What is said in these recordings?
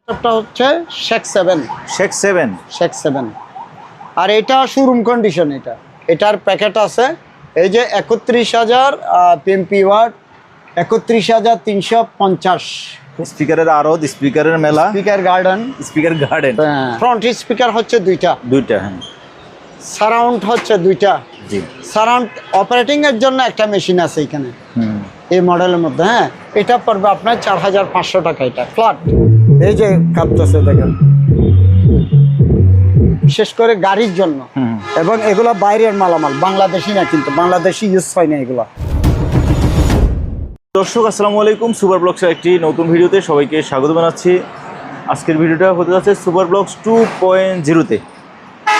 ল্যাপটপটা হচ্ছে শেখ 7 আর এটা শোরুম কন্ডিশন। এটার প্যাকেট আছে এই যে 31,000 পিএমপি ওয়াট, 31,350 স্পিকারের আরদ, স্পিকারের মেলা, স্পিকার গার্ডেন। ফ্রন্ট স্পিকার হচ্ছে দুইটা। হ্যাঁ। সারাউন্ড হচ্ছে দুইটা। জি। সারাউন্ড অপারেটিং এর জন্য একটা মেশিন আছে এখানে এই মডেলের মধ্যে। হ্যাঁ, এটা পড়বে আপনার 4,500 টাকা। এটা ফ্ল্যাট, এই যে কাঁপতেছে দেখেন, বিশেষ করে গাড়ির জন্য। এবং এগুলো বাইরের মালামাল, বাংলাদেশি না, কিন্তু বাংলাদেশি ইউজ হয় না এগুলো। দর্শক আসসালামু আলাইকুম, সুপার ব্লগসের একটি নতুন ভিডিওতে সবাইকে স্বাগত জানাচ্ছি। আজকের ভিডিওটা হতে যাচ্ছে সুপার ব্লগস 2.0-তে।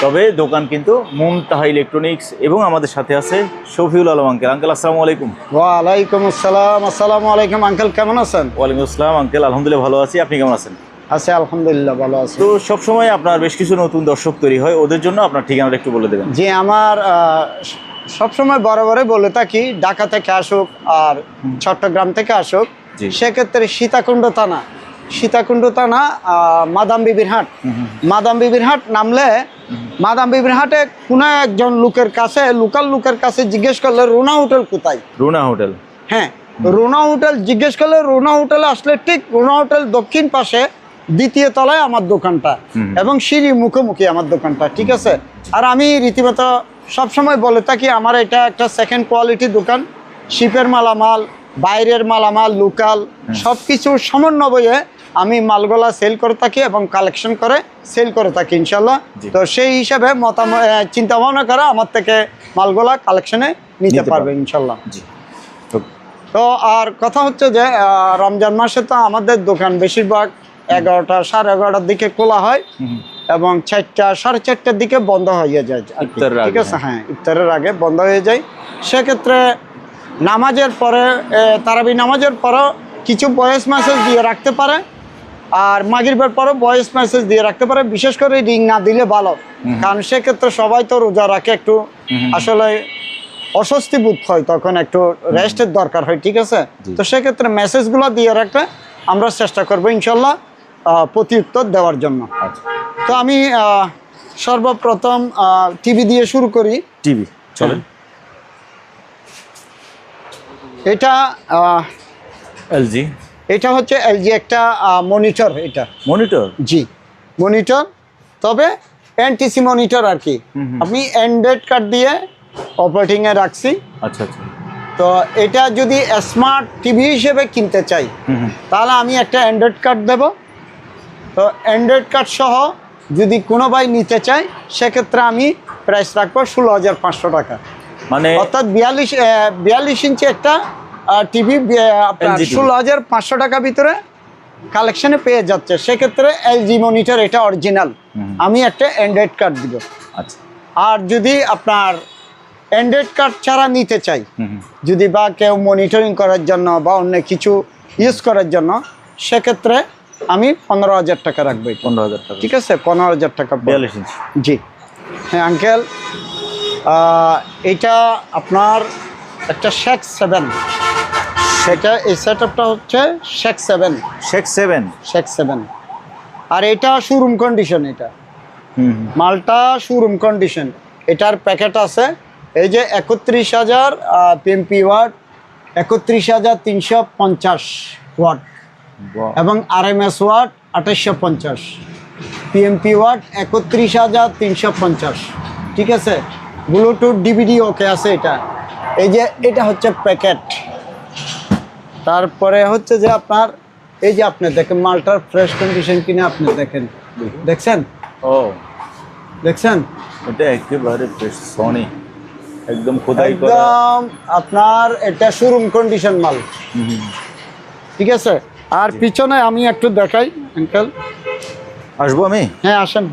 তবে দোকান কিন্তু মুনতাহা ইলেকট্রনিক্স, এবং আমাদের সাথে আছে শফিউল আলম আঙ্কেল। আঙ্কেল আসসালামু আলাইকুম। ওয়ালাইকুম আসসালাম। আসসালামু আলাইকুম আঙ্কেল, কেমন আছেন? ওয়ালাইকুম আসসালাম আঙ্কেল, আলহামদুলিল্লাহ ভালো আছি। আপনি কেমন আছেন? আছি আলহামদুলিল্লাহ, ভালো আছি। তো সবসময় আপনার বেশ কিছু নতুন দর্শক তৈরি হয়, ওদের জন্য আপনার ঠিকানাটা একটু বলে দেবেন। জি, আমার সবসময় বরাবরই বলে থাকি, ঢাকা থেকে আসুক আর চট্টগ্রাম থেকে আসুক, সেক্ষেত্রে সীতাকুণ্ড থানা মাদাম বিবির হাট নামলে, মাদাম বিবির হাটে কোনো একজন লোকাল লোকের কাছে জিজ্ঞেস করলে রুনা হোটেল কোথায়, রুনা হোটেল, হ্যাঁ রুনা হোটেল জিজ্ঞেস করলে, রুনা হোটেলে আসলে ঠিক রুনা হোটেল দক্ষিণ পাশে দ্বিতীয় তলায় আমার দোকানটা, এবং সিঁড়ি মুখোমুখি আমার দোকানটা, ঠিক আছে। আর আমি রীতিমতো সবসময় বলে থাকি, আমার এটা একটা সেকেন্ড কোয়ালিটি দোকান। শিপের মালামাল, বাইরের মালামাল, লোকাল সব কিছুর সমন্বয়ে আমি মালগুলা সেল করে থাকি এবং কালেকশন করে সেল করে থাকি ইনশাল্লাহ। তো সেই হিসাবে চিন্তা ভাবনা করে আমার থেকে মালগুলা কালেকশনে নিতে পারবে ইনশাল্লাহ। তো আর কথা হচ্ছে যে রমজান মাসে তো আমাদের দোকান বেশিরভাগ 11টা, 11:30 দিকে খোলা হয় এবং 4টা, 4:30টার দিকে বন্ধ হয়ে যায়, ঠিক আছে। হ্যাঁ, ইফতারের আগে বন্ধ হয়ে যায়। সেক্ষেত্রে নামাজের পরে, তারাবি নামাজের পরেও কিছু ভয়েস মেসেজ দিয়ে রাখতে পারে, আর মাগরিবের পরও ভয়েস মেসেজ দিয়ে রাখতে পারে। বিশেষ করে রিং না দিলে ভালো, কারণ সেক্ষেত্রে সবাই তো রোজা রাখে, একটু আসলে অস্বস্তি বোধ হয়, তখন একটু রেস্টের দরকার হয়, ঠিক আছে। তো সেক্ষেত্রে মেসেজগুলো দিয়ে রাখলে আমরা চেষ্টা করবো ইনশাল্লাহ প্রতি উত্তর দেওয়ার জন্য। তো আমি সর্বপ্রথম টিভি দিয়ে শুরু করি। টিভি চলেন। এটা এলজি, এটা হচ্ছে এলজি একটা মনিটর। এটা মনিটর, জি মনিটর, তবে এনটিসি মনিটর আর কি। আপনি অ্যান্ড্রয়েড কার্ড দিয়ে অপারেটিংয়ে রাখছি। আচ্ছা। তো এটা যদি স্মার্ট টিভি হিসেবে কিনতে চাই, তাহলে আমি একটা অ্যান্ড্রয়েড কার্ড দেব। তো অ্যান্ড্রয়েড কার্ড সহ যদি কোনো ভাই নিতে চায়, সেক্ষেত্রে আমি প্রাইস রাখবো 16,500 টাকা। মানে অর্থাৎ 42 ইঞ্চি একটা টিভি আপনার 16,500 টাকা ভিতরে কালেকশনে পেয়ে যাচ্ছে। সেক্ষেত্রে এলজি মনিটর, এটা অরিজিনাল, আমি একটা অ্যান্ড্রয়েড কার্ড দিব। আচ্ছা। আর যদি আপনার অ্যান্ড্রয়েড কার্ড ছাড়া নিতে চাই, যদি বা কেউ মনিটরিং করার জন্য বা অন্য কিছু ইউজ করার জন্য, সেক্ষেত্রে আমি 15,000 টাকা রাখবো। 15,000 টাকা, ঠিক আছে, 15,000 টাকা। 42 ইঞ্চি। জি হ্যাঁ আঙ্কেল, এটা আপনার একটা শেখ 7। সেটা এই সেটআপটা হচ্ছে শেখ 7। আর এটা শোরুম কন্ডিশন। এটা মালটা শোরুম কন্ডিশন। এটার প্যাকেট আছে এই যে 31,000 পিএমপি ওয়াট, 31,350 ওয়াট, এবং আরএমএস ওয়াট 2850, পিএমপি ওয়াট 31,350, ঠিক আছে। ব্লুটুথ ডিভিডি ওকে আছে এটা। এই যে এটা হচ্ছে প্যাকেট। তারপরে হচ্ছে যে আপনার এই যে আপনি দেখেন মালটার ফ্রেশ কন্ডিশন কিনে আপনি দেখছেন এটা একেবারে ফ্রেশ, সনি একদম খোদাই করা, একদম আপনার এটা শোরুম কন্ডিশন মাল, ঠিক আছে। আর পিছনে আমি একটু দেখাই আঙ্কেল। আসবো আমি? হ্যাঁ আসেন।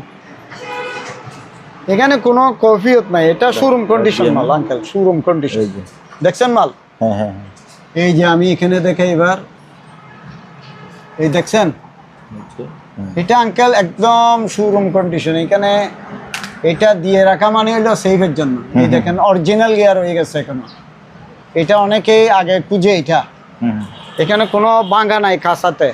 এখানে কোনো কফিয়ত নাই, এটা শোরুম কন্ডিশন মাল আঙ্কেল, শোরুম কন্ডিশন। দেখছেন মাল? হ্যাঁ। এই যে আমি এখানে দেখাই এবার, এই দেখছেন, এটা আঙ্কেল একদম শোরুম কন্ডিশন। এখানে এটা দিয়ে রাখা মানে হলো সেফের জন্য। এই দেখেন অরিজিনাল গিয়ার হয়ে গেছে এখনো। এটা অনেকেই আগে খুঁজে, এটা এখানে কোনো ভাঙা নাই কাঁচাতে,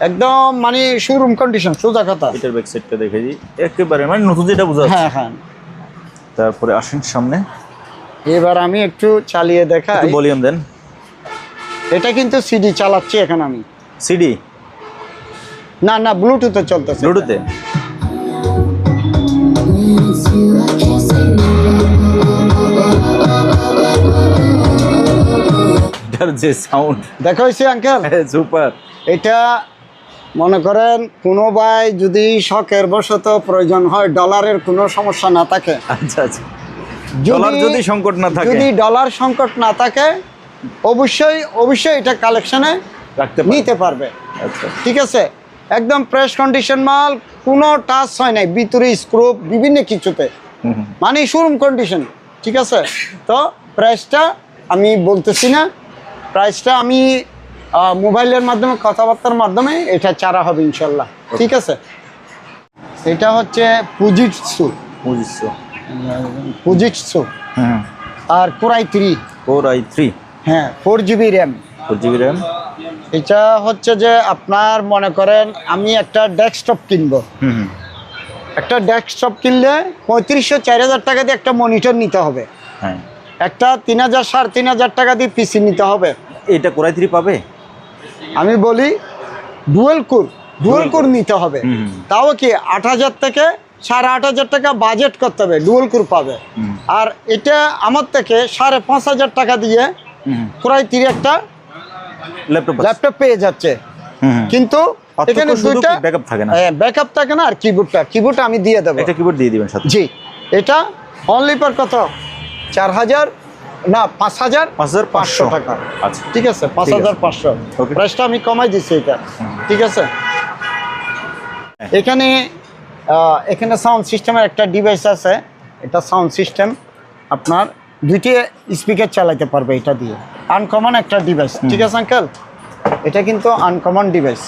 একদম মানে শোরুম কন্ডিশন, সোজা কথা। এটার ব্যাক সাইডটা দেখে দিই, একেবারে মানে নতুন যেটা বোঝা যাচ্ছে। হ্যাঁ হ্যাঁ। তারপরে আসেন সামনে, এবার আমি একটু চালিয়ে দেখাই। ভলিউম দেন। এটা কিন্তু সিডি চালাচ্ছি এখন আমি। সিডি না না, ব্লুটুথে চলতেছে। ব্লুটুথে? এটার যে সাউন্ড দেখো হয়েছে আঙ্কেল, সুপার। এটা মনে করেন কোনো ভাই যদি শখের বশত প্রয়োজন হয়, ডলারের কোনো সমস্যা না থাকে, আচ্ছা আচ্ছা, ডলার যদি সংকট না থাকে, যদি ডলার সংকট না থাকে, অবশ্যই অবশ্যই এটা কালেকশনে রাখতে নিতে পারবে। আচ্ছা, ঠিক আছে, একদম ফ্রেশ কন্ডিশন মাল, কোনো টাচ হয় নাই, ভিতরে স্ক্রু বিভিন্ন কিছুতে, মানে শোরুম কন্ডিশন। ঠিক আছে, তো প্রাইসটা আমি বলতেছি না, প্রাইসটা আমি মোবাইলের মাধ্যমে কথাবার্তার মাধ্যমে এটা চারা হবে ইনশাল্লাহ। ঠিক আছে, এটা হচ্ছে ফুজিটসু, বুঝছো? ফুজিটসু হুম, আর কোরাই 3। Core i3, হ্যাঁ, 4GB র্যাম। 4GB RAM। এটা হচ্ছে যে আপনার মনে করেন আমি একটা ডেস্কটপ কিনবো, হুম, একটা ডেস্কটপ কিনলে 3500-4000 টাকা দিয়ে একটা মনিটর নিতে হবে, হ্যাঁ। একটা 3000-3500 টাকা দিয়ে পিসি নিতে হবে। এটা Core i3 পাবে? আমি বলি ডুয়েল কোর নিতে হবে, তাও কি 8000 থেকে 8500 টাকা বাজেট করতে হবে, ডুয়েল কোর পাবে। আর এটা আমার থেকে 5500 টাকা দিয়ে Core i3 একটা ল্যাপটপ পেয়ে যাচ্ছে, কিন্তু এখানে দুইটা ব্যাকআপ থাকে না। ব্যাকআপ থাকে না, আর কিবোর্ড আমি দিয়ে দেবো। একটা কিবোর্ড দিয়ে দিবেন সাথে। জি, এটা অনলি পার কত 4000 না 5500 টাকা। আচ্ছা, ঠিক আছে, 5500 Okay. প্রাইসটা আমি কমাই দিচ্ছি এটা। ঠিক আছে, এখানে এখানে সাউন্ড সিস্টেমের একটা ডিভাইস আছে, এটা সাউন্ড সিস্টেম আপনার দুইটি স্পিকার চালাতে পারবে এটা দিয়ে, আনকমন একটা ডিভাইস। ঠিক আছে আঙ্কেল, এটা কিন্তু uncommon device,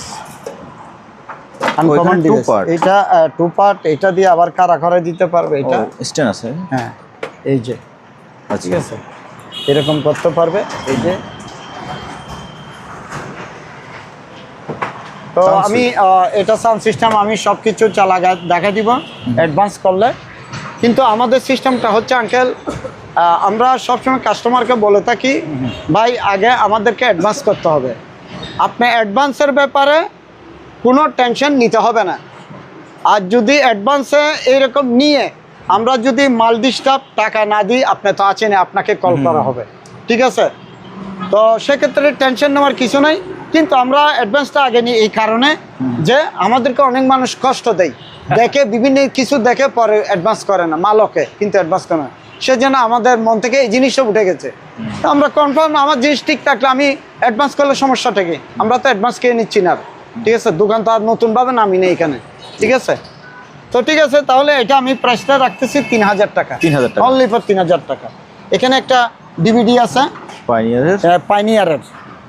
uncommon two device. part? এটা 2 পার্ট, এটা দিয়ে আবার কারা করে দিতে পারবে এটা। স্ট্যান্ড আছে? হ্যাঁ, এই যে আচ্ছা, ঠিক আছে, এরকম করতে পারবে। এই যে, তো Sound আমি এটা সাউন্ড সিস্টেম আমি সব কিছু দেখা দিব অ্যাডভান্স করলে। কিন্তু আমাদের সিস্টেমটা হচ্ছে আঙ্কেল, আমরা সবসময় কাস্টমারকে বলে থাকি, ভাই আগে আমাদেরকে অ্যাডভান্স করতে হবে। আপনি অ্যাডভান্সের ব্যাপারে কোনো টেনশন নিতে হবে না। আর যদি অ্যাডভান্সে এইরকম নিয়ে আমরা যদি মাল ডিস্টার্ব টাকা না দিই, আপনি তো আছেন, আপনাকে কল করা হবে। ঠিক আছে, তো সেক্ষেত্রে টেনশন নেওয়ার কিছু নাই। কিন্তু আমরা অ্যাডভান্সটা আগে নিই এই কারণে যে আমাদেরকে অনেক মানুষ কষ্ট দেয়, দেখে বিভিন্ন কিছু দেখে পরে অ্যাডভান্স করে না, মালকে কিন্তু অ্যাডভান্স করে না। সেজন্য আমাদের মন থেকে এই জিনিসটা উঠে গেছে। তো আমরা কনফার্ম আমার জিনিস ঠিক থাকলে আমি অ্যাডভান্স করলে সমস্যাটা কি? আমরা তো অ্যাডভান্স খেয়ে নিচ্ছি না। ঠিক আছে, দোকান তো আর নতুনভাবে নামি নেই এখানে। ঠিক আছে, তো ঠিক আছে, তাহলে এটা আমি প্রাইসটা রাখতেছি 3000 টাকা, 3000 টাকা অনলি ফর 3000 টাকা। এখানে একটা ডিভিডি আছে পাইনিয়ারের,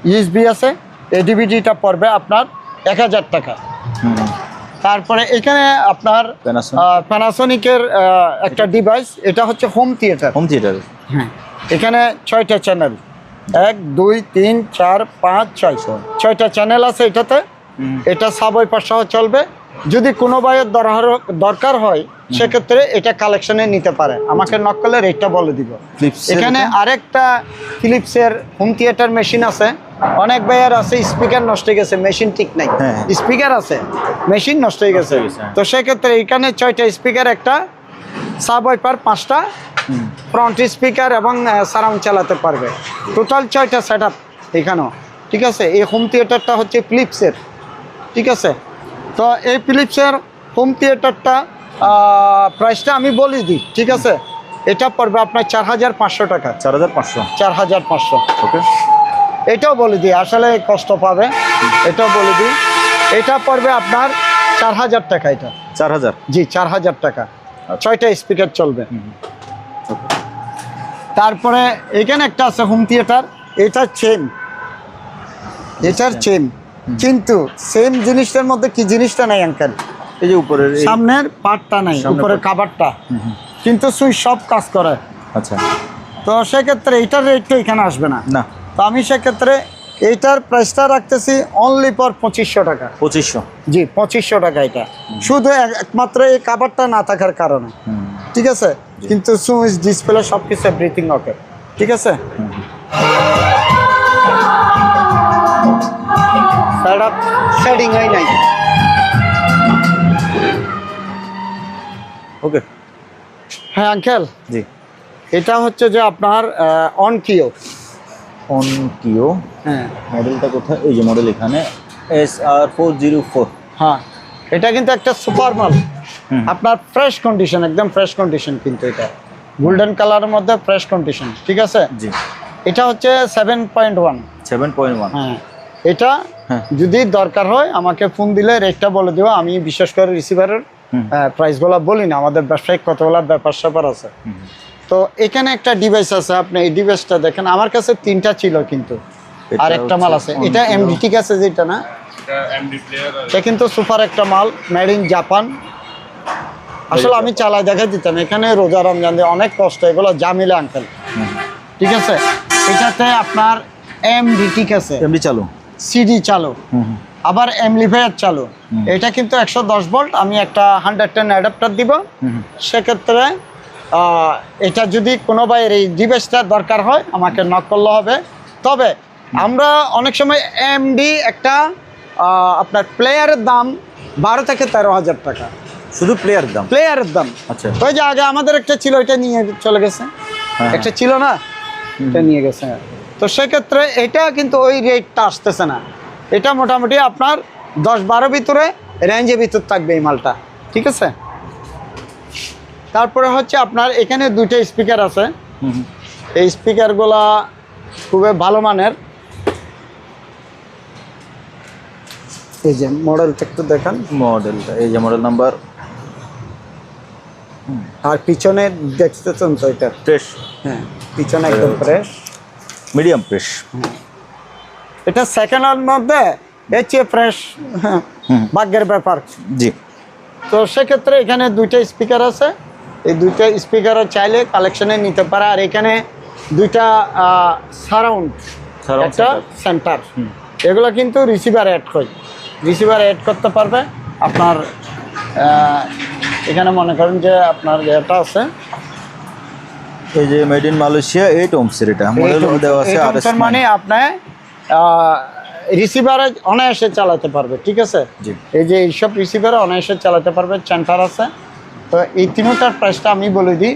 ইউএসবি আছে, এই ডিভিডিটা পড়বে আপনার 1000 টাকা। তারপরে এখানে আপনার প্যানাসোনিকের একটা ডিভাইস, এটা হচ্ছে হোম থিয়েটার। হ্যাঁ, এখানে 6টা চ্যানেল, 1 2 3 4 5 6 6টা চ্যানেল আছে এটাতে। এটা সাব-ওয়াইপার সহ চলবে। যদি কোনো ভাইয়ের দরকার হয় সেক্ষেত্রে এটা কালেকশনে নিতে পারে, আমাকে নক করলে রেটটা বলে দিব। এখানে আরেকটা ফিলিপসের হোম থিয়েটার মেশিন আছে। অনেক ভাইয়ার আছে স্পিকার নষ্ট হয়ে গেছে, মেশিন ঠিক নাই, স্পিকার আছে মেশিন নষ্ট হয়ে গেছে। তো সেক্ষেত্রে এখানে 6টা স্পিকার, একটা সাব-ওয়াইপার, 5টা ফ্রন্ট স্পিকার এবং সারাউন্ড চালাতে পারবে। টোটাল 6টা সেট আপ এখানেও। ঠিক আছে, এই হোম থিয়েটারটা হচ্ছে ফিলিপসের। ঠিক আছে, তো এই ফিলিপসের হোম থিয়েটারটা প্রাইসটা আমি বলে দিই। ঠিক আছে, এটা পড়বে আপনার 4500 টাকা। 4500। ওকে, এটাও বলে দিই, আসলে কষ্ট পাবে, এটাও বলে দিই। এটা পড়বে আপনার 4000 টাকা। এটা 4000? জি, 4000 টাকা। 6টা স্পিকার চলবে। তারপরে এখানে একটা আছে হোম থিয়েটার, এটা এটার চেন, কিন্তু সেম জিনিসটার মধ্যে কি জিনিসটা নাই আঙ্কেল, এই যে উপরের সামনের পার্টটা নাই, উপরের কাভারটা, কিন্তু সুইচ সব কাজ করে। আচ্ছা, তো সেক্ষেত্রে এটার রেট তো এখানে আসবে না। তো আমি সেক্ষেত্রে এইটার প্রাইসটা রাখতেছি অনলি ফর 2500 টাকা। 2500। জি 2500 টাকা এটা, শুধু একমাত্র এই কাভারটা না থাকার কারণে, ঠিক আছে। কিন্তু সুইচ ডিসপ্লে সব কিছু এভরিথিং ওকে, ঠিক আছে। সেটআপ সেটিং হয় নাই। ওকে। হ্যাঁ আঙ্কেল, জি। এটা হচ্ছে যে আপনার অনকিও। অনকিও। হ্যাঁ মডেলটা কোথায়? এই যে মডেল এখানে SR404। হ্যাঁ, এটা কিন্তু একটা সুপার মাল, আপনার ফ্রেশ কন্ডিশন, একদম ফ্রেশ কন্ডিশন, কিন্তু এটা গোল্ডেন কালারের মধ্যে ফ্রেশ কন্ডিশন, ঠিক আছে। জি। এটা হচ্ছে 7.1। 7.1। হ্যাঁ, এটা যদি দরকার হয় আমাকে ফোন দিলে রেটটা বলে দেবো। আমি বিশেষ করে রিসিভারের প্রাইসগুলো বলি না, আমাদের ব্যবসায়িক কতগুলো ব্যাপার স্যাপার আছে। তো এখানে একটা ডিভাইস আছে, আপনি এই ডিভাইসটা দেখেন, আমার কাছে 3টা ছিল, কিন্তু আর একটা মাল আছে। এটা এমডি, ঠিক আছে, যেটা না এটা কিন্তু সুপার একটা মাল, মেড ইন জাপান। আসলে আমি চালাই দেখা দিতাম, এখানে রোজা রমজান দিয়ে অনেক কষ্ট, এগুলো জামিলা আঙ্কেল, ঠিক আছে। এটাতে আপনার এমডি, ঠিক আছে, এমডি চালু, সিডি চালু, আবার এমপ্লিফায়ার চালু। এটা কিন্তু 110 ভোল্ট। আমি একটা 110 অ্যাডাপ্টার দিব। সেক্ষেত্রে এটা যদি কোনো ভাইয়ের এই ডিভাইসটা দরকার হয় আমাকে নক করলে হবে। তবে আমরা অনেক সময় এমডি একটা আপনার প্লেয়ারের দাম 12 থেকে 13,000 টাকা, শুধু প্লেয়ার দাম, প্লেয়ারের দাম। আচ্ছা। ওই যে আগে আমাদের একটা ছিল, এটা নিয়ে চলে গেছে। একটা ছিল না, এটা নিয়ে গেছে। তো সেক্ষেত্রে এটা কিন্তু ওই রেটটা আসতেছে না। এটা মোটামুটি আপনার 10-12 ভিতরে রেঞ্জের ভিতর থাকবে এই মালটা, ঠিক আছে। তারপরে হচ্ছে আপনার এখানে 2টা স্পিকার আছে। এই স্পিকারগুলা খুবই ভালো মানের। এই যে মডেলটা একটু দেখান, মডেলটা এই যে মডেল নাম্বার। আর পিছনে দেখতেছেন তো এটা ফ্রেশ। হ্যাঁ, পিছনে একদম ফ্রেশ, মিডিয়াম ফ্রেশ। এটা সেকেন্ড হ্যান্ড মধ্যে এর চেয়ে ফ্রেশ, ভাগ্যের ব্যাপার। জি। তো সেক্ষেত্রে এখানে 2টা স্পিকার আছে। এই 2টা স্পিকারও চাইলে কালেকশনে নিতে পারে। আর এখানে 2টা সারাউন্ড, একটা সেন্টার, এগুলো কিন্তু রিসিভার অ্যাড হয়, রিসিভার অ্যাড করতে পারবে। আপনার এখানে মনে করেন যে আপনার এটা আছে, এই যে মেড ইন মালয়েশিয়া 8 ohms-এর এটা মডেল দেওয়া আছে। আর মানে আপনি রিসিভারে অনায়াসে চালাতে পারবে, ঠিক আছে। এই যে এইসব রিসিভারে অনায়াসে চালাতে পারবে, সেন্টার আছে। তো এই তিনটার প্রাইসটা আমি বলে দিই,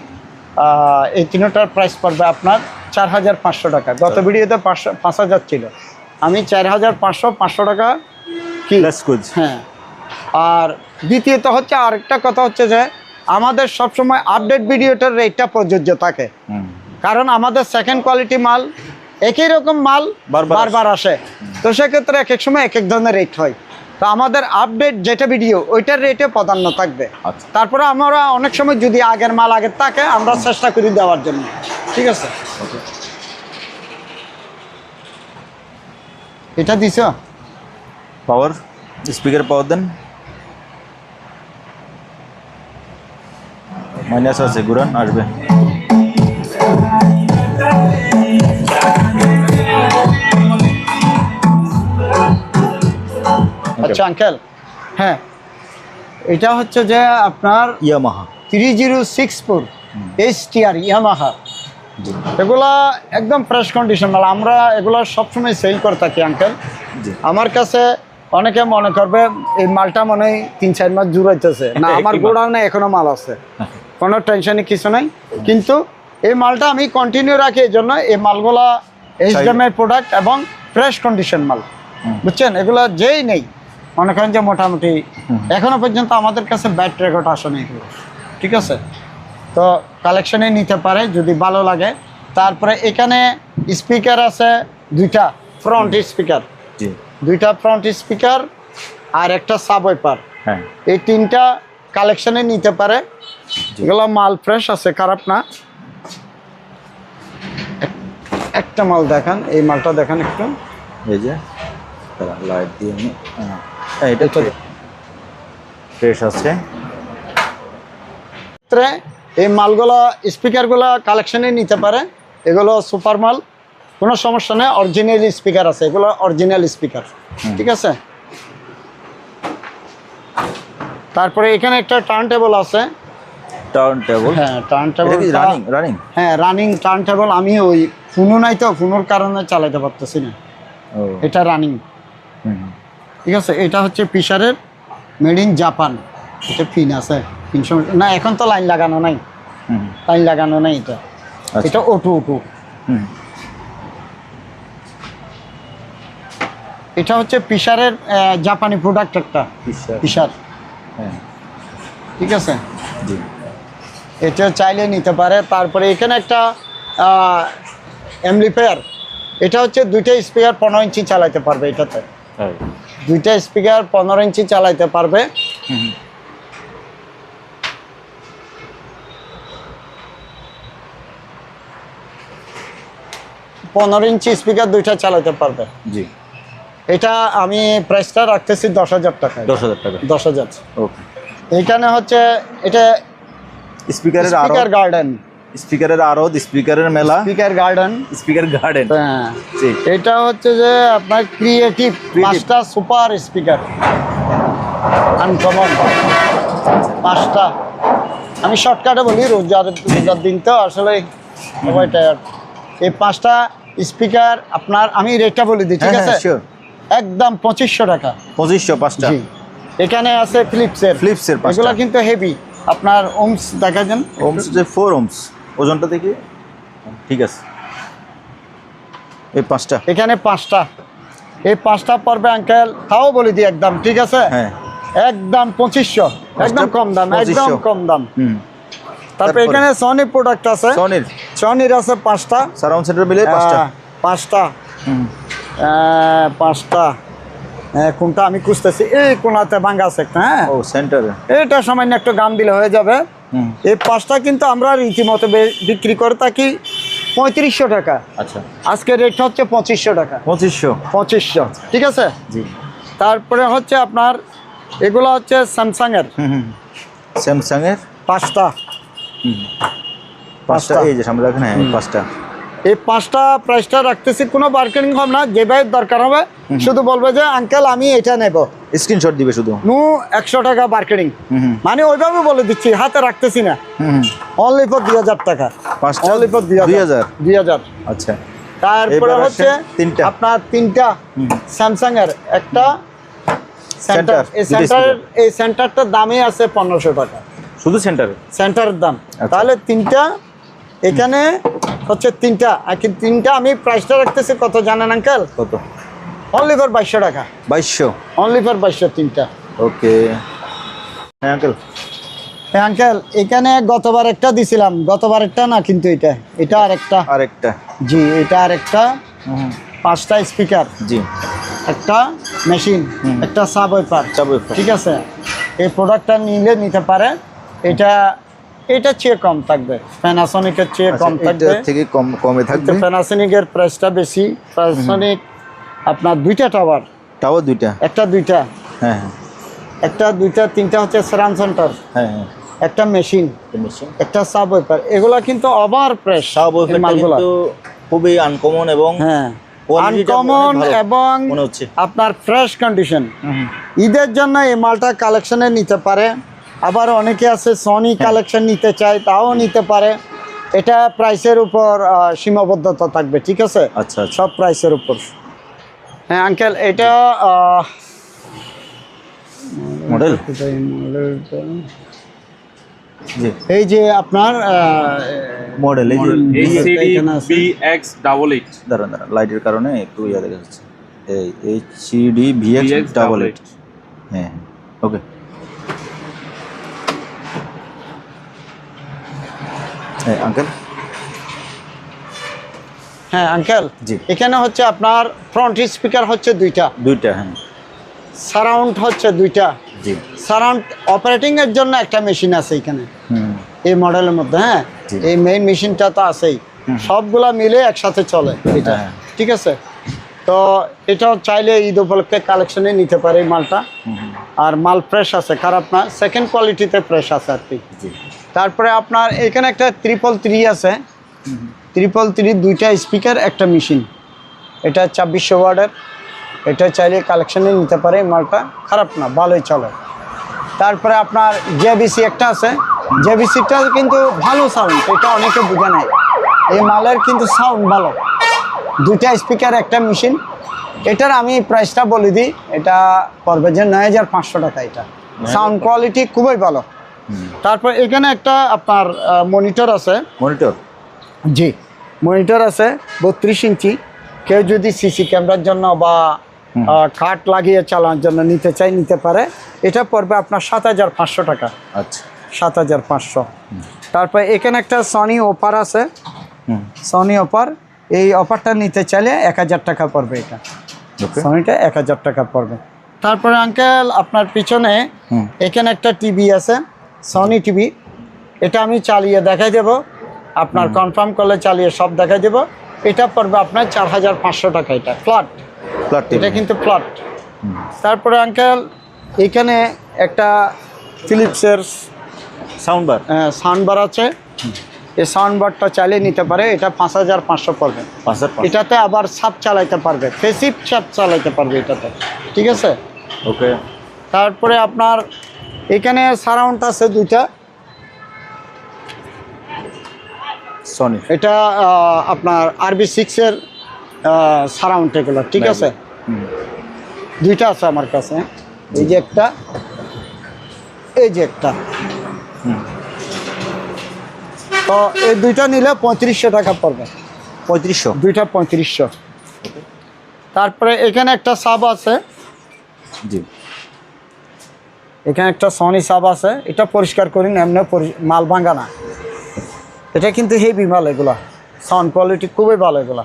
এই তিনটার প্রাইস পড়বে আপনার 4,500 টাকা। গত ভিডিওতে 5,000 ছিল, আমি 4,500 টাকা কি। হ্যাঁ, আর দ্বিতীয়ত হচ্ছে আরেকটা কথা হচ্ছে যে আমাদের সবসময় আপডেট ভিডিওটার রেটটা প্রযোজ্য থাকে, কারণ আমাদের সেকেন্ড কোয়ালিটি মাল, একই রকম মাল বারবার আসে। তো সেক্ষেত্রে এক এক সময় এক এক ধরনের রেট হয়। তো আমাদের আপডেট যেটা ভিডিও ওইটার রেটে প্রাধান্য থাকবে। তারপরে আমরা অনেক সময় যদি আগের মাল আগের থাকে আমরা চেষ্টা করি দেওয়ার জন্য, ঠিক আছে। এটা দিছ পাওয়ার, স্পিকার পাওয়ার দেন, মাইনাস আছে, ঘুরান, আসবে। আচ্ছা আঙ্কেল, হ্যাঁ, এটা হচ্ছে যে আপনার ইয়ামাহা 3064 HTR ইয়ামাহা। এগুলা একদম ফ্রেশ কন্ডিশন মাল, আমরা এগুলো সবসময় সেল করে থাকি আঙ্কেল। আমার কাছে অনেকে মনে করবে এই মালটা মনে হয় 3-4 মাস জুড়াইতেছে না, আমার গোডাউনে এখনো মাল আছে, কোনো টেনশনই কিছু নাই। কিন্তু এই মালটা আমি কন্টিনিউ রাখি, এই জন্য এই মালগুলা HDMI প্রোডাক্ট এবং ফ্রেশ কন্ডিশন মাল, বুঝছেন। এগুলো যেই নেই মনে করেন যে মোটামুটি এখনো পর্যন্ত আমাদের কাছে ব্যাড রেকর্ড আসে নেই, ঠিক আছে। তো কালেকশনে নিতে পারে যদি ভালো লাগে। তারপরে এখানে স্পিকার আছে 2টা ফ্রন্ট স্পিকার, 2টা ফ্রন্ট স্পিকার আর একটা সাবওয়েপার। এই 3টা কালেকশনে নিতে পারে। এগুলো মাল ফ্রেশ আছে, খারাপ না। একটা মাল দেখান, এই মালটা দেখান একটু, এই যে লাইট দিয়ে আমি এটা ফ্রেশ আছে। এই মালগুলো স্পিকারগুলো কালেকশনে নিতে পারে, এগুলো সুপার মাল, কোনো সমস্যা নেই, অরিজিনাল স্পিকার আছে, এগুলো অরিজিনাল স্পিকার, ঠিক আছে। তারপরে এখানে একটা টার্ন টেবল আছে, টার্ন টেবল, হ্যাঁ টার্ন টেবল, রানিং, হ্যাঁ রানিং টার্ন টেবল। আমি ওই ফোনও নাই তো, ফোনের কারণে চালাতে পারতেছি না, ও এটা রানিং, ঠিক আছে। এটা হচ্ছে পিসারের, মেড ইন জাপান, এটা পিন আছে, পিন না এখন তো লাইন লাগানো নাই, লাইন লাগানো নাই এটা, এটা ওটু ওটু। এটা হচ্ছে পিসারের জাপানি প্রোডাক্ট একটা, পিসার, ঠিক আছে। এটা চাইলে নিতে পারে। তারপরে এখানে একটা অ্যাম্পলিফায়ার, এটা হচ্ছে দুইটা স্পিকার 15 ইঞ্চি চালাতে পারবে এটাতে, দুইটা স্পিকার 15 ইঞ্চি চালাতে পারবে। পনেরো ইঞ্চি স্পিকার দুইটা চালাতে পারবে। জি, এটা আমি প্রাইসটা রাখতেছি 10,000 টাকা। 10,000 টাকা, 10,000। ওকে। এইখানে হচ্ছে এটা স্পিকারের স্পিকার গার্ডেন, স্পিকারের আরো স্পিকারের মেলা, স্পিকার গার্ডেন, স্পিকার গার্ডেন। হ্যাঁ জি, এটা হচ্ছে যে আপনার ক্রিয়েটিভ পাঁচটা সুপার স্পিকার, আনকমন পাঁচটা। আমি শর্টকাটে বলি, রোজার দিন তো আসলে সবাই টায়ার্ড। এই পাঁচটা স্পিকার আপনার, আমি রেটটা বলে দিই, ঠিক আছে, একদম 2500 টাকা। 2500 পাঁচটা। জি, এখানে আছে ফিলিপসের পাঁচটা। এগুলো কিন্তু হেভি, আপনার ওমস দেখা যান, ওমস যে 4 ওমস, ওজনটা দেখি, ঠিক আছে। এই পাঁচটা, এখানে পাঁচটা, এই পাঁচটা পড়বে আঙ্কেল, তাও বলে দিই একদম, ঠিক আছে, হ্যাঁ একদম 2500, একদম কম দাম, একদম কম দাম। তারপরে এখানে সনি প্রোডাক্ট আছে, সনির আছে পাঁচটা, সারাউন্ড সেন্টার মিলে পাঁচটা, পাঁচটা, পাঁচটা। কোনটা আমি খুঁজতেছি, এই কোনাতে ভাঙ্গা আছে একটা, হ্যাঁ ও সেন্টারে, এটা সামান্য একটু গাম দিলে হয়ে যাবে। এই পাঁচটা কিন্তু আমরা রীতিমতো বিক্রি করে থাকি 3500 টাকা। আচ্ছা, আজকে রেট হচ্ছে 2500 টাকা। 2500, ঠিক আছে। জি। তারপরে হচ্ছে আপনার এগুলো হচ্ছে স্যামসাং এর, স্যামসাং এর পাঁচটা, পাঁচটা, এই যে সামনে রাখেন, হ্যাঁ পাঁচটা। এই পাঁচটা প্রাইসটা রাখতেছি, কোনো বার্গেনিং হবে না, যে ভাই দরকার হবে শুধু বলবে যে আঙ্কেল আমি এটা নেব, স্ক্রিনশট দিবে শুধু, 100 টাকা বার্গেনিং, মানে ওইভাবে বলে দিচ্ছি, হাতে রাখতেছি না, অনলি ফর 2000 টাকা, অনলি ফর 2000। আচ্ছা। তারপরে হচ্ছে আপনার তিনটা স্যামসাং এর, একটা সেন্টার, এই সেন্টারটার দামই আছে 1500 টাকা, শুধু সেন্টারের দাম। তাহলে তিনটা এখানে হচ্ছে তিনটা, আর কি তিনটা আমি প্রাইসটা রাখতেছি কত জানেন আঙ্কেল? কত? অনলি ফর 2200 টাকা। 2200, অনলি ফর 2200 তিনটা। ওকে। হ্যাঁ আঙ্কেল, হ্যাঁ আঙ্কেল, এখানে গতবার একটা দিছিলাম, গতবার একটা না কিন্তু এটা আরেকটা, জি এটা আরেকটা, পাঁচটা স্পিকার, জি একটা মেশিন, একটা সাব ওয়েফার, ঠিক আছে। এই প্রোডাক্টটা নিতে পারে, এটা চেয়ে কম থাকবে, প্যানাসোনিকের চেয়ে কম থাকবে, থেকে কমে থাকবে। প্যানাসোনিকের প্রাইসটা বেশি। প্যানাসোনিক আপনার দুইটা টাওয়ার, দুইটা, একটা দুইটা, হ্যাঁ একটা দুইটা, তিনটা হচ্ছে সারাউন্ড সেন্টার, হ্যাঁ একটা মেশিন, একটা সাব ওয়েফার। এগুলা কিন্তু ওভার প্রাইস, সাব ওয়েফার মালগুলা খুবই আনকমন এবং আনকমন এবং আপনার ফ্রেশ কন্ডিশন। ঈদের জন্য এই মালটা কালেকশনে নিতে পারে। আবার অনেকে আছে সনি কালেকশন নিতে চায়, তাও নিতে পারে। এটা প্রাইসের উপর সীমাবদ্ধতা থাকবে, ঠিক আছে। আচ্ছা, সব প্রাইসের উপর। হ্যাঁ আঙ্কেল, এটা মডেল, এই যে আপনার মডেল, এই যে HCD-VX88, দাঁড়ান লাইটের কারণে একটু ইয়া দেখা যাচ্ছে, এই HCD-VX88, হ্যাঁ ওকে। হ্যাঁ আঙ্কেল, হ্যাঁ আঙ্কেল, জি এখানে হচ্ছে আপনার ফ্রন্ট স্পিকার হচ্ছে দুইটা, হ্যাঁ, সারাউন্ড হচ্ছে দুইটা, জি সারাউন্ড অপারেটিং এর জন্য একটা মেশিন আছে এখানে এই মডেলের মধ্যে, হ্যাঁ এই মেইন মেশিনটা তো আছেই, সবগুলা মিলে একসাথে চলে এটা, ঠিক আছে। তো এটাও চাইলে ঈদ উপলক্ষে কালেকশনে নিতে পারে এই মালটা। আর মাল ফ্রেশ আছে, খারাপ না, সেকেন্ড কোয়ালিটিতে ফ্রেশ আছে আর কি। তারপরে আপনার এখানে একটা 333 আছে, 333 দুইটা স্পিকার একটা মেশিন, এটা 2600 ওয়াটের। এটা চাইলে কালেকশনে নিতে পারে, মালটা খারাপ না, ভালোই চলে। তারপরে আপনার জেবিসি একটা আছে, জেবিসিটা কিন্তু ভালো সাউন্ড, এটা অনেকে বুঝে নেয়। এই মালের কিন্তু সাউন্ড ভালো, দুইটা স্পিকার একটা মেশিন। এটার আমি প্রাইসটা বলে দিই, এটা পড়বে যে 9500 টাকা। এটা সাউন্ড কোয়ালিটি খুবই ভালো। তারপর এখানে একটা আপনার মনিটর আছে। মনিটর? জি, মনিটর আছে 32 ইঞ্চি। কেউ যদি সিসি ক্যামেরার জন্য বা কাঠ লাগিয়ে চালানোর জন্য নিতে চাই, নিতে পারে। এটা পড়বে আপনার 7500 টাকা। আচ্ছা, 7500। তারপর এখানে একটা সনি অফার আছে, সনি অফার। এই অফারটা নিতে চাইলে 1000 টাকা পড়বে। এটা সনিটা 1000 টাকা পড়বে। তারপরে আঙ্কেল আপনার পিছনে এখানে একটা টিভি আছে, সনি টিভি। এটা আমি চালিয়ে দেখাই দেবো, আপনার কনফার্ম করলে চালিয়ে সব দেখাই দেবো। এটা পড়বে আপনার 4500 টাকা। এটা ফ্ল্যাট, এটা কিন্তু ফ্ল্যাট। তারপরে আঙ্কেল এখানে একটা ফিলিপসের সাউন্ডবার আছে। এই সাউন্ডবারটা চালিয়ে নিতে পারে, এটা 5500 পড়বে। এটাতে আবার সাপ চালাইতে পারবে, ফেসিভ সাপ চালাইতে পারবে এটাতে, ঠিক আছে? ওকে। তারপরে আপনার এখানে সারাউন্ড আছে দুইটা, সনি। এটা আপনার RB6 এর সারাউন্ড এগুলো, ঠিক আছে? দুইটা আছে আমার কাছে, এই যে একটা, এই যে একটা। তো এই দুইটা নিলে 3500 টাকা পড়বে। 3500? দুইটা 3500। তারপরে এখানে একটা সাব আছে। জি, এখানে একটা সনি সাব আছে, এটা পরিষ্কার করি না, এমনি মাল ভাঙা না। এটা কিন্তু হেভি মাল, এগুলা সাউন্ড কোয়ালিটি খুবই ভালো। এগুলা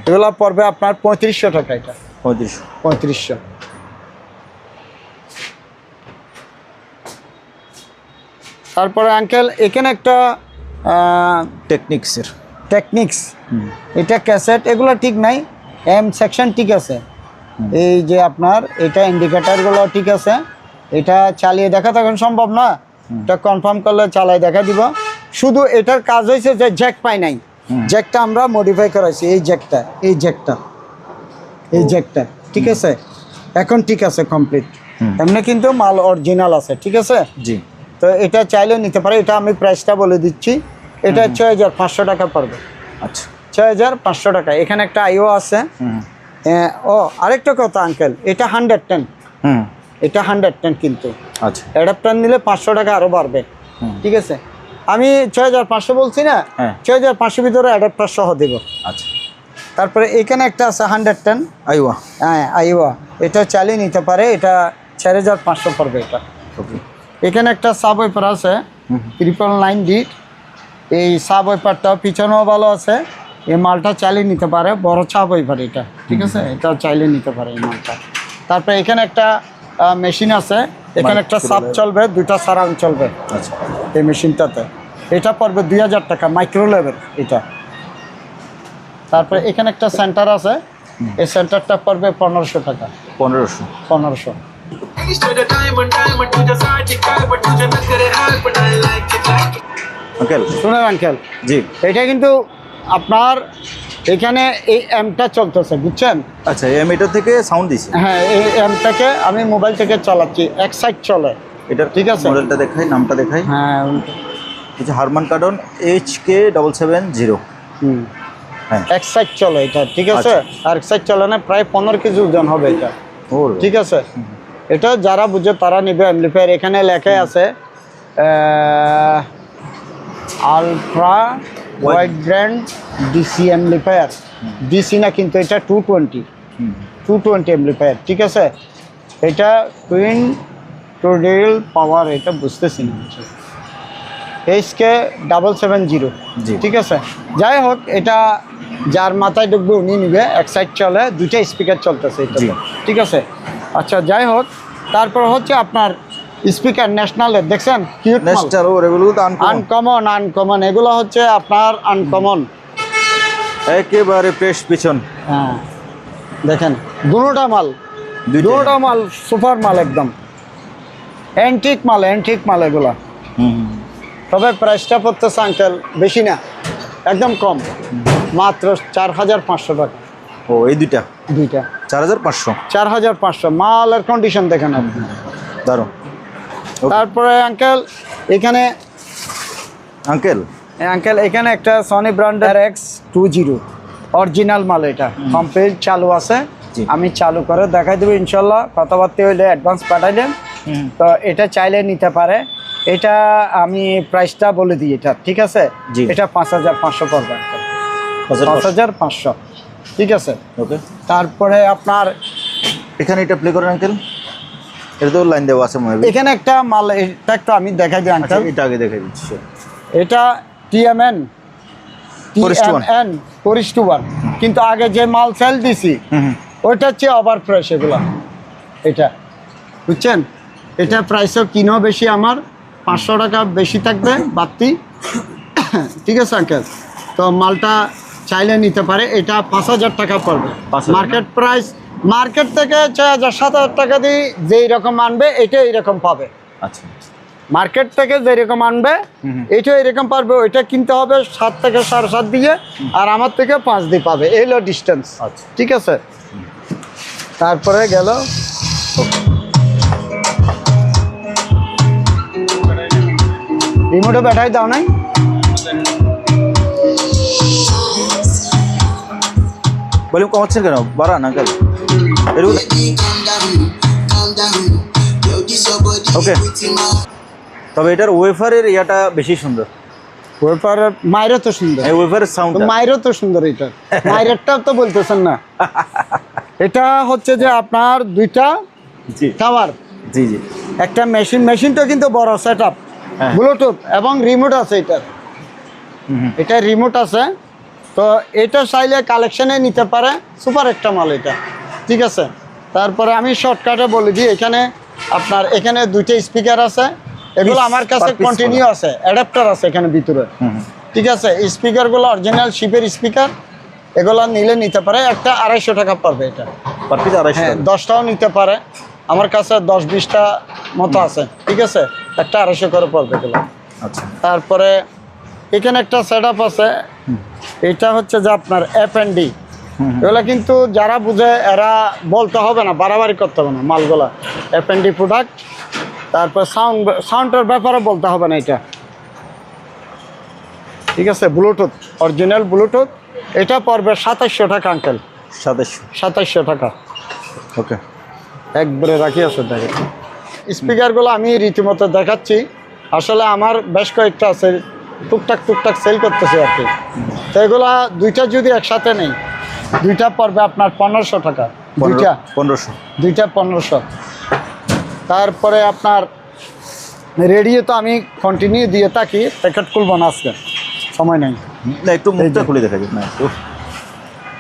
এগুলা পড়বে আপনার 3500 টাকা। এটা 3500। তারপরে আঙ্কেল এখানে একটা টেকনিক্স, এটা ক্যাসেট, এগুলো ঠিক নাই। এম সেকশন ঠিক আছে। এই যে আপনার এটা ইন্ডিকেটারগুলো ঠিক আছে। এটা চালিয়ে দেখা তো এখন সম্ভব না, এটা কনফার্ম করলে চালাই দেখা দিব। শুধু এটার কাজ হয়েছে যে জ্যাক পাই নাই, জ্যাকটা আমরা মডিফাই করাইছি। এই জ্যাকটা ঠিক আছে, এখন ঠিক আছে কমপ্লিট। এমনি কিন্তু মাল অরিজিনাল আছে, ঠিক আছে? জি। তো এটা চাইলে নিতে পারে। এটা আমি প্রাইসটা বলে দিচ্ছি, এটা 6500 টাকা পড়বে। আচ্ছা, 6500 টাকা। এখানে একটা আইও আছে। ও আরেকটা কথা আঙ্কেল, এটা 110, এটা 110 কিন্তু। আচ্ছা, অ্যাডাপ্টার নিলে 500 টাকা আরও বাড়বে, ঠিক আছে? আমি 6500 বলছি না, 6500 ভিতরে অ্যাডাপ্টার সহ দেব। আচ্ছা। তারপরে এখানে একটা আছে 110 আইওয়া। হ্যাঁ, আইওয়া। এটা চালিয়ে নিতে পারে, এটা 4500 পড়বে। এটা এখানে একটা সাব ওয়েপার আছে 999D। এই সাব ওয়েপারটা পিছনেও ভালো আছে। এই মালটা চালিয়ে নিতে পারে, বড় সাব ওয়েপার এটা, ঠিক আছে? এটা চালিয়ে নিতে পারে এই মালটা। তারপরে এখানে একটা মেশিন আছে, এখানে একটা সাব চলবে, দুইটা সারাউন্ড চলবে। আচ্ছা, এই মেশিনটাতে এটা পড়বে 2000 টাকা, মাইক্রো লেভেল এটা। তারপরে এখানে একটা সেন্টার আছে, এই সেন্টারটা পড়বে 1500 টাকা। 1500। আঙ্কেল শুনেন আঙ্কেল, জি, এটা কিন্তু আপনার এখানে এই এমটা চলতেছে, বুঝছেন? আচ্ছা, এমিটার থেকে সাউন্ড দিছি। হ্যাঁ, এই এমটাকে আমি মোবাইল থেকে চালাচ্ছি, এক সাইড চলে। এটা ঠিক আছে, মডেলটা দেখাই, নামটা দেখাই। হ্যাঁ, হচ্ছে হারমান কার্ডন HK770। হ্যাঁ, এক সাইড চলে এটা, ঠিক আছে? আর এক সাইড চলে না, প্রায় 15 কেজি ওজন হবে এটা, ঠিক আছে? এটা যারা বুঝে তারা নিবে। অ্যাম্পলিফায়ার এখানে লেখাই আছে ultra wide brand DC amplifier. DC না কিন্তু, এটা 220 অ্যাম্পলিফায়ার, ঠিক আছে? এটা টুইন টোডেল পাওয়ার, এটা বুঝতেছি না, HK770, ঠিক আছে? যাই হোক, এটা যার মাথায় ঢুকবে উনি নিবে। এক সাইড চলে, দুইটা স্পিকার চলতেছে এটা, ঠিক আছে? আচ্ছা, যাই হোক, তারপর হচ্ছে আপনার স্পিকার ন্যাশনালের, দেখছেন? আনকমন, এগুলো হচ্ছে আপনার আনকমন, একেবারে প্রেস পিছন। হ্যাঁ, দেখেন দুটোটা মাল সুপার মাল, একদম অ্যান্টিক মাল এগুলো। তবে প্রাইসটা পড়তেছে আঙ্কেল বেশি না, একদম কম, মাত্র 4,500 টাকা। ও এই দুইটা দুইটা 4,500। 4,500, মালের কন্ডিশন দেখেন আপনি। দারুণ। তারপরে আঙ্কেল এখানে এখানে একটা সনি ব্র্যান্ডের X20 অরিজিনাল মাল, এটা কমপ্লিট চালু আছে। জি। আমি চালু করে দেখাই দেবো ইনশাল্লাহ, কথাবার্তা হইলে অ্যাডভান্স পাঠাইলেন। তো এটা চাইলে নিতে পারে। এটা আমি প্রাইসটা বলে দিই, এটা ঠিক আছে। জি। এটা 5,500 পড়বে, 5,500, ঠিক আছে। ওকে, তারপরে আপনার এখানে এটা প্লে করেন আঙ্কেল, এটা তো লাইন দেওয়া আছে মনে হয়। এখানে একটা মাল, এটা একটু আমি দেখাই দিই আঙ্কেল। এটা আগে দেখাই দিচ্ছি। এটা TMN 4:1, কিন্তু আগে যে মাল সেল দিছি ওইটা হচ্ছে ওভার প্রাইস এগুলা। এটা বুঝছেন, এটা প্রাইসও কিনো বেশি, আমার 500 টাকা বেশি থাকবে বাড়তি, ঠিক আছে আঙ্কেল। তো মালটা চাইলে নিতে পারে। এটা 5,000 টাকা পড়বে। 5,000 মার্কেট প্রাইস, মার্কেট থেকে 6,000 7,000 টাকা দিয়ে যেই রকম আনবে এটা এইরকম পাবে। আচ্ছা, মার্কেট থেকে যেরকম আনবে এটা এরকম পারবে। ওইটা কিনতে হবে 7 থেকে 7.5 দিয়ে, আর আমার থেকে 5 দিয়ে পাবে। এই হলো ডিস্টেন্স, আচ্ছা, ঠিক আছে। তারপরে গেল রিমোটে ব্যাটারি দাও নাই, ভলিউম কমাচ্ছেন কেন? বাড়ান আঙ্কেল। ওকে, তবে এটার ওয়েফারের ইয়াটা বেশি সুন্দর। ওয়েফারের মাইরও তো সুন্দর, এই ওয়েফারের সাউন্ড, মাইরও তো সুন্দর। এটা মাইরেরটা তো বলতেছেন না। এটা হচ্ছে যে আপনার দুইটা জি টাওয়ার, জি জি, একটা মেশিনটা কিন্তু বড় সেট আপ, হ্যাঁ। ব্লুটুথ এবং রিমোট আছে। এটা রিমোট আছে। তো এটা চাইলে কালেকশনে নিতে পারে, সুপার একটা মাল এটা, ঠিক আছে। তারপরে আমি শর্টকাটে বলে দিই, এখানে আপনার এখানে দুইটা স্পিকার আছে। এগুলো আমার কাছে কন্টিনিউ আছে, অ্যাডাপ্টার আছে এখানে ভিতরে, ঠিক আছে। স্পিকারগুলো অরিজিনাল শিপের স্পিকার, এগুলো নিলে নিতে পারে। একটা 250 টাকা পড়বে এটা, পার পিস 250 হ্যাঁ, টাকা। 10টাও নিতে পারে। আমার কাছে 10-20টা মতো আছে, ঠিক আছে। একটা 250 করে পড়বে এগুলো। আচ্ছা, তারপরে এখানে একটা সেট আপ আছে, এটা হচ্ছে যে আপনার F&D। এগুলো কিন্তু যারা বুঝে বলতে হবে না, বাড়াবাড়ি করতে হবে না মালগুলা, F&D প্রোডাক্ট। তারপর সাউন্ডের ব্যাপারে বলতে হবে না, এটা ঠিক আছে। ব্লুটুথ, অরিজিনাল ব্লুটুথ, এটা পড়বে 2,700 টাকা আঙ্কেল। 2,700 টাকা। ওকে, একবারে রাখি আছে। দেখেন স্পিকারগুলো আমি রীতিমতো দেখাচ্ছি। আসলে আমার বেশ কয়েকটা আছে, টুকটাক সেল করতেছে আর কি। তো এগুলা দুইটা যদি একসাথে নেই, দুইটা পড়বে আপনার 1,500 টাকা। দুইটা 1,500। তারপরে আপনার রেডিও তো আমি কন্টিনিউ দিয়ে থাকি, প্যাকেট খুলবো না আজকে, সময় নেই। না, একটু মুখটা খুলে দেখা যাক না, একটু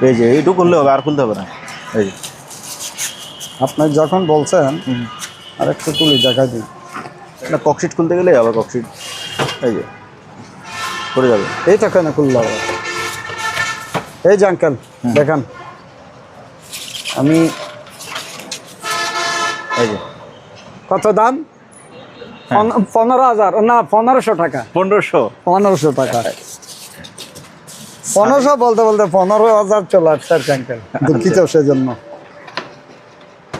এই যে এইটু করলে হবে, আর খুলতে হবে না। এই যে আপনি যখন বলছেন আর একটু তুলি দেখা দিই। না, ককশিট খুলতে গেলে আবার ককশিট এই যে পড়ে যাবে। এইটা কেন খুললো আবার? এই যে আঙ্কেল দেখেন, আমি এই যে কত দাম? 15,000 না 1,500 টাকা। 1500 টাকা। 1500 বলতে 15,000 চলে আসছে আর কি আঙ্কেল, দুঃখিত সেজন্য।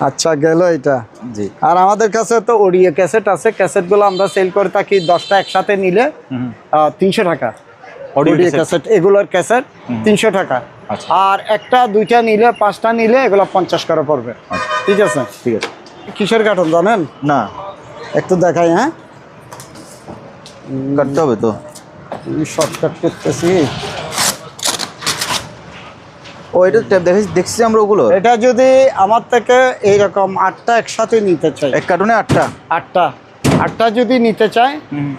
আচ্ছা, গেল এটা। জি। আর আমাদের কাছে তো অডিও ক্যাসেট আছে, ক্যাসেটগুলো আমরা সেল করে থাকি 10টা একসাথে নিলে 300 টাকা। অডিও ক্যাসেট, এগুলোর ক্যাসেট 300 টাকা। আচ্ছা। আর একটা 2টা নিলে 5টা নিলে এগুলো 50 করে পড়বে। ঠিক আছে, ঠিক আছে। কিসের কার্টন জানেন? না, একটু দেখাই। হ্যাঁ, কাটতে হবে তো, শর্টকাট করতেছি। ও এটা ট্যাব দেখছি আমরা ওগুলো। এটা যদি আমার থেকে এইরকম 8টা একসাথে নিতে চাই, এক কার্টুনে 8টা যদি নিতে চাই,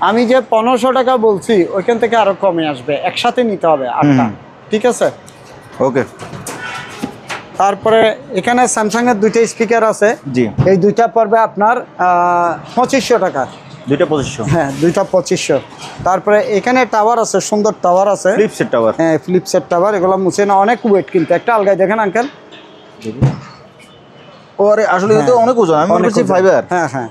আমি যে 1,500 টাকা বলছি ওইখান থেকে আরো কমে আসবে। একসাথে নিতে হবে 8টা, ঠিক আছে। ওকে। তারপরে এখানে স্যামসাং এর 2টা স্পিকার আছে। জি। এই 2টা পড়বে আপনার 2,500 টাকা। 2টা 2500। হ্যাঁ, 2টা 2,500। তারপরে এখানে টাওয়ার আছে, সুন্দর টাওয়ার আছে, ফ্লিপসেট টাওয়ার। হ্যাঁ, ফ্লিপসেট টাওয়ার। এগুলো মুছে না, অনেক ওয়েট, কিন্তু একটা আলগায় দেখেন আঙ্কেল। ও আরে আসলে তো অনেক ওজন, আমি মনে করছি ফাইবার। হ্যাঁ,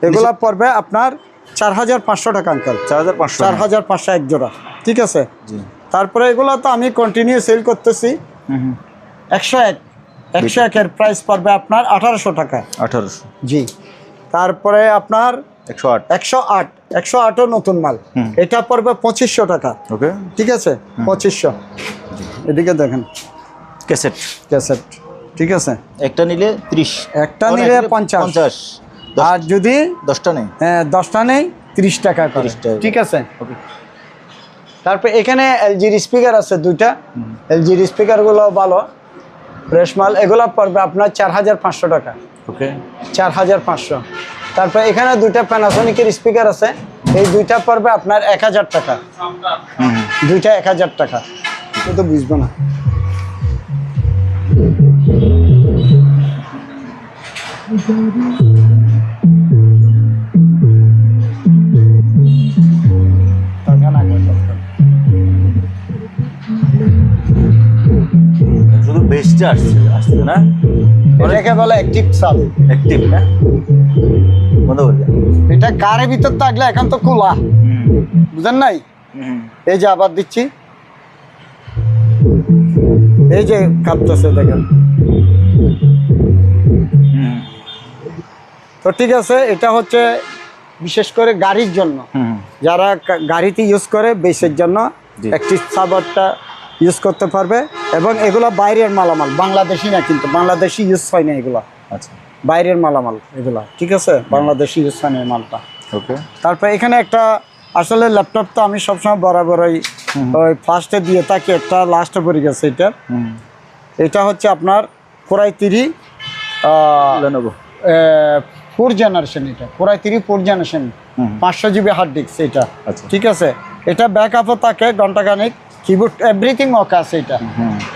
এগুলা পড়বে আপনার 4,500 টাকা আঙ্কেল। 4,500। 4,500 এক জোড়া, ঠিক আছে। জি। তারপরে এগুলো তো আমি কন্টিনিউ সেল করতেছি। 101 প্রাইস পড়বে আপনার 1800 টাকা। 1800। জি। তারপরে আপনার 108। 108ও নতুন মাল, এটা পড়বে 2500 টাকা। ওকে, ঠিক আছে, 2500। এদিকে দেখেন ক্যাসেট, ঠিক আছে, একটা নিলে 30, একটা নিলে 50, আর যদি 10টা নেই, 10টা নেই 30 টাকা করে। 30 টাকা। ঠিক আছে। তারপর এখানে এলজির স্পিকার আছে 2টা, এলজির স্পিকারগুলো ভালো ফ্রেশ মাল, এগুলো পড়বে আপনার 4500 টাকা। ওকে, 4500। তারপর এখানে 2টা প্যানাসোনিকের স্পিকার আছে, এই 2টা পড়বে আপনার 1000 টাকা। 2টা 1000 টাকা, তো বুঝবো না। শুধু বেসটা আসছে না, এটাকে বলে অ্যাক্টিভ সাব। অ্যাক্টিভ না, বন্ধ করে দেন। এটা কারের ভিতর থাকলে এখন তো খোলা, বুঝেন নাই? এই যে আবার দিচ্ছি, এই যে কাঁপতেছে দেখেন। তো ঠিক আছে, এটা হচ্ছে বিশেষ করে গাড়ির জন্য, যারা গাড়িতে ইউজ করে বেসের জন্য অ্যাক্টিভ সাবারটা ইউজ করতে পারবে। এবং এগুলো বাইরের মালামাল, বাংলাদেশি না, কিন্তু বাংলাদেশি ইউজ হয় না এগুলো। আচ্ছা, বাইরের মালামাল এগুলা, ঠিক আছে, বাংলাদেশি ইউজ হয় না এই মালটা। ওকে। তারপর এখানে একটা, আসলে ল্যাপটপ তো আমি সবসময় বরাবরই ওই ফার্স্টে দিয়ে থাকি, একটা লাস্টে পড়ে গেছে এটা। এটা হচ্ছে আপনার কোরাই 3 4 জেনারেশন, এটা core i 3 4 generation, 500 GB hard disk এটা। ঠিক আছে, এটা ব্যাকআপও থাকে ঘন্টাখানিক, কিবোর্ড এভরিথিং ওকে আছে এটা।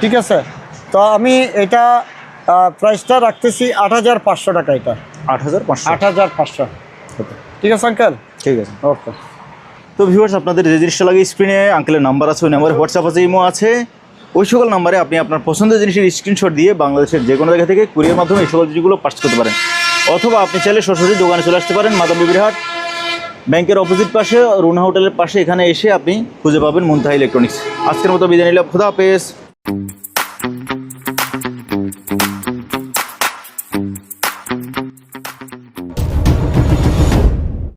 ঠিক আছে, তো আমি এটা প্রাইসটা রাখতেছি 8500 টাকা। এটা 8500। ঠিক আছে আঙ্কেল? ঠিক আছে, ওকে। তো ভিউয়ার্স, আপনাদের যে জিনিসটা লাগে স্ক্রিনে আঙ্কেলের নাম্বার আছে, ওই নাম্বারে হোয়াটসঅ্যাপ আছে, ইমো আছে, ওই সকল নাম্বারে আপনি আপনার পছন্দের জিনিসের স্ক্রিনশট দিয়ে বাংলাদেশের যে কোনো জায়গা থেকে কুরিয়ার মাধ্যমে এই সকল জিনিসগুলো পার্চেস করতে পারেন। অথবা আপনি চাইলে সরাসরি দোকানে চলে আসতে পারেন, মাদাম বিবির হাট ব্যাংকের অপোজিট পাশে, রুনা হোটেলের পাশে। এখানে এসে আপনি খুঁজে পাবেন মুনতাহা ইলেকট্রনিক্স। আজকের মতো বিদায় নিলাম, খোদা হাফেজ।